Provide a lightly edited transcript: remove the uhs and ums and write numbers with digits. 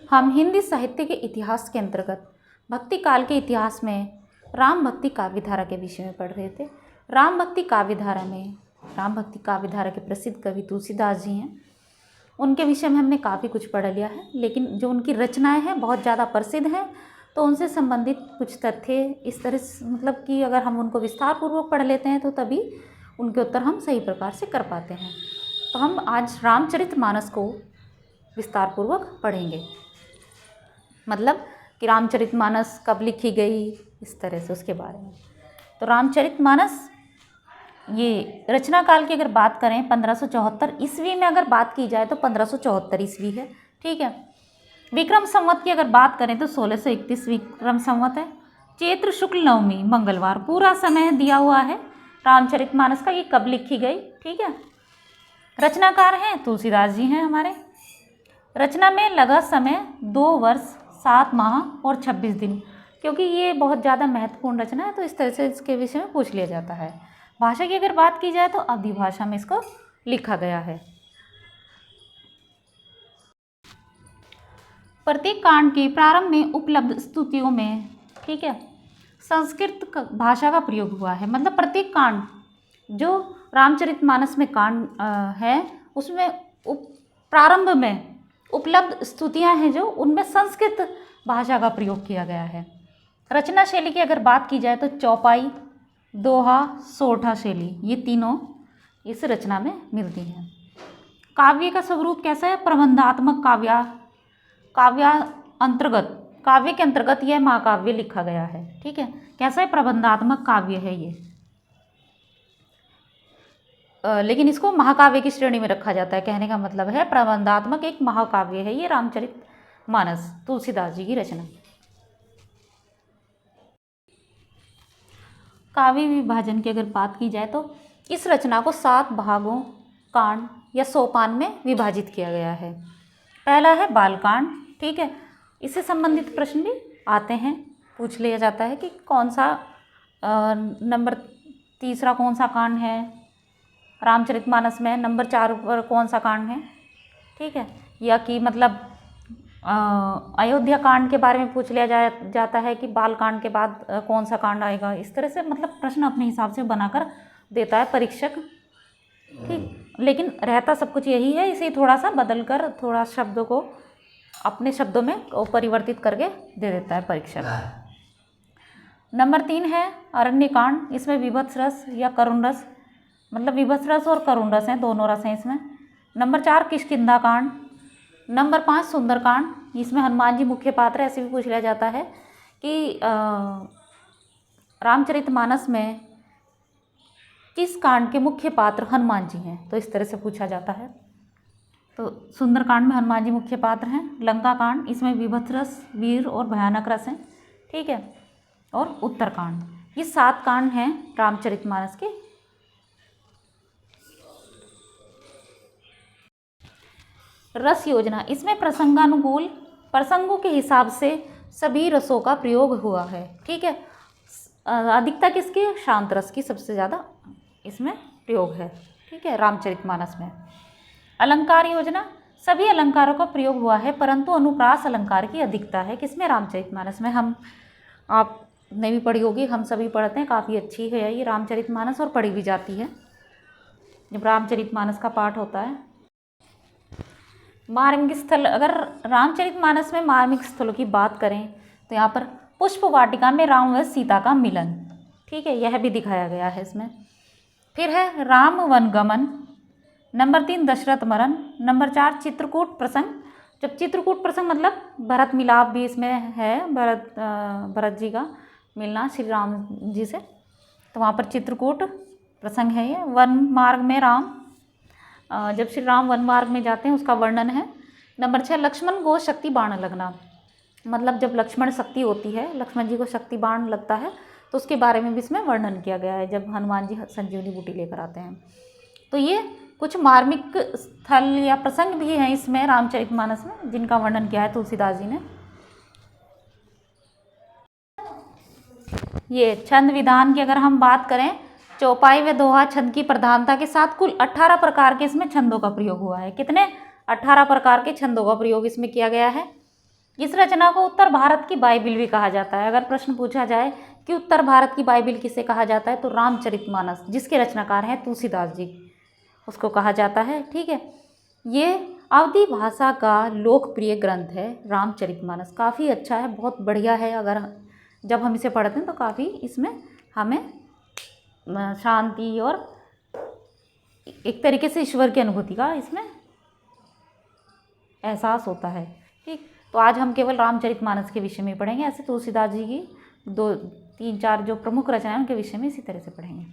हम हिंदी साहित्य के इतिहास के अंतर्गत भक्ति काल के इतिहास में राम भक्ति काव्य धारा के विषय में पढ़ रहे थे। राम भक्ति काव्य धारा में राम भक्ति काव्य धारा के प्रसिद्ध कवि तुलसीदास जी हैं। उनके विषय में हमने काफ़ी कुछ पढ़ लिया है, लेकिन जो उनकी रचनाएं हैं बहुत ज़्यादा प्रसिद्ध हैं, तो उनसे संबंधित कुछ तथ्य इस तरह से मतलब कि अगर हम उनको विस्तार पूर्वक पढ़ लेते हैं तो तभी उनके उत्तर हम सही प्रकार से कर पाते हैं। तो हम आज रामचरितमानस को विस्तार पूर्वक पढ़ेंगे, मतलब कि रामचरितमानस कब लिखी गई, इस तरह से उसके बारे में। तो रामचरितमानस ये रचना काल की अगर बात करें 1574 ईस्वी में अगर बात की जाए तो 1574 ईस्वी है, ठीक है। विक्रम संवत की अगर बात करें तो 1631 विक्रम संवत है। चैत्र शुक्ल नवमी मंगलवार पूरा समय दिया हुआ है रामचरितमानस का, ये कब लिखी गई, ठीक है। रचनाकार हैं तुलसीदास जी हैं हमारे। रचना में लगा समय 2 वर्ष 7 माह और 26 दिन, क्योंकि ये बहुत ज़्यादा महत्वपूर्ण रचना है तो इस तरह से इसके विषय में पूछ लिया जाता है। भाषा की अगर बात की जाए तो अवधी भाषा में इसको लिखा गया है। प्रत्येक कांड के प्रारंभ में उपलब्ध स्तुतियों में, ठीक है, संस्कृत भाषा का प्रयोग हुआ है। मतलब प्रत्येक कांड जो रामचरितमानस में कांड है उसमें प्रारंभ में उपलब्ध स्तुतियां हैं जो उनमें संस्कृत भाषा का प्रयोग किया गया है। रचना शैली की अगर बात की जाए तो चौपाई, दोहा, सोठा शैली, ये तीनों इस रचना में मिलती हैं। काव्य का स्वरूप कैसा है? प्रबंधात्मक काव्य के अंतर्गत यह महाकाव्य लिखा गया है, ठीक है। कैसा है? प्रबंधात्मक काव्य है ये, लेकिन इसको महाकाव्य की श्रेणी में रखा जाता है। कहने का मतलब है प्रबंधात्मक एक महाकाव्य है ये रामचरितमानस, तुलसीदास जी की रचना। काव्य विभाजन की अगर बात की जाए तो इस रचना को 7 भागों, कांड या सोपान में विभाजित किया गया है। पहला है बालकांड, ठीक है। इससे संबंधित प्रश्न भी आते हैं, पूछ लिया जाता है कि कौन सा नंबर 3 कौन सा कांड है रामचरितमानस में, नंबर 4 पर कौन सा कांड है, ठीक है। या कि मतलब अयोध्या कांड के बारे में पूछ लिया जाता है कि बाल कांड के बाद कौन सा कांड आएगा। इस तरह से मतलब प्रश्न अपने हिसाब से बनाकर देता है परीक्षक, ठीक। लेकिन रहता सब कुछ यही है, इसे थोड़ा सा बदल कर थोड़ा शब्दों को अपने शब्दों में परिवर्तित करके दे देता है परीक्षक। नंबर 3 है अरण्य कांड। इसमें विभत्स रस या करुण रस, मतलब विभत्स रस और करुण रस हैं, दोनों रस हैं इसमें। नंबर 4 किष्किंधा कांड। नंबर 5 सुंदरकांड, इसमें हनुमान जी मुख्य पात्र। ऐसे भी पूछ लिया जाता है कि रामचरितमानस में किस कांड के मुख्य पात्र हनुमान जी हैं, तो इस तरह से पूछा जाता है। तो सुंदरकांड में हनुमान जी मुख्य पात्र हैं। लंका कांड, इसमें विभत्स रस, वीर और भयानक रस हैं, ठीक है। और उत्तरकांड, ये 7 कांड हैं रामचरितमानस के। रस योजना, इसमें प्रसंगानुकूल प्रसंगों के हिसाब से सभी रसों का प्रयोग हुआ है, ठीक है। अधिकता किसकी? शांत रस की सबसे ज़्यादा इसमें प्रयोग है, ठीक है, रामचरितमानस में। अलंकार योजना, सभी अलंकारों का प्रयोग हुआ है, परंतु अनुप्रास अलंकार की अधिकता है किसमें? रामचरितमानस में। आपने भी पढ़ी होगी, हम सभी पढ़ते हैं, काफ़ी अच्छी है ये रामचरितमानस और पढ़ी भी जाती है जब रामचरितमानस का पाठ होता है। मार्मिक स्थल, अगर रामचरितमानस में मार्मिक स्थलों की बात करें तो यहाँ पर पुष्प वाटिका में राम व सीता का मिलन, ठीक है, यह भी दिखाया गया है इसमें। फिर है राम वनगमन। नंबर 3 दशरथ मरण। नंबर 4 चित्रकूट प्रसंग। जब चित्रकूट प्रसंग मतलब भरत मिलाप भी इसमें है, भरत जी का मिलना श्री राम जी से, तो वहाँ पर चित्रकूट प्रसंग है ये। वन मार्ग में राम, जब श्री राम वन मार्ग में जाते हैं उसका वर्णन है। नंबर 6 लक्ष्मण को शक्ति बाण लगना, मतलब जब लक्ष्मण शक्ति होती है, लक्ष्मण जी को शक्ति बाण लगता है तो उसके बारे में भी इसमें वर्णन किया गया है, जब हनुमान जी संजीवनी बूटी लेकर आते हैं। तो ये कुछ मार्मिक स्थल या प्रसंग भी हैं इसमें रामचरितमानस में, जिनका वर्णन किया है तुलसीदास जी ने। ये छंद विधान की अगर हम बात करें, चौपाई व दोहा छंद की प्रधानता के साथ कुल 18 प्रकार के इसमें छंदों का प्रयोग हुआ है। कितने? 18 प्रकार के छंदों का प्रयोग इसमें किया गया है। इस रचना को उत्तर भारत की बाइबिल भी कहा जाता है। अगर प्रश्न पूछा जाए कि उत्तर भारत की बाइबिल किसे कहा जाता है, तो रामचरितमानस, जिसके रचनाकार हैं तुलसीदास जी, उसको कहा जाता है। ठीक है, ये अवधी भाषा का लोकप्रिय ग्रंथ है रामचरितमानस। काफ़ी अच्छा है, बहुत बढ़िया है। अगर जब हम इसे पढ़ते हैं तो काफ़ी इसमें हमें शांति और एक तरीके से ईश्वर की अनुभूति का इसमें एहसास होता है। ठीक, तो आज हम केवल रामचरितमानस के विषय में पढ़ेंगे। ऐसे तुलसीदास जी की 2-3-4 जो प्रमुख रचनाएं उनके विषय में इसी तरह से पढ़ेंगे।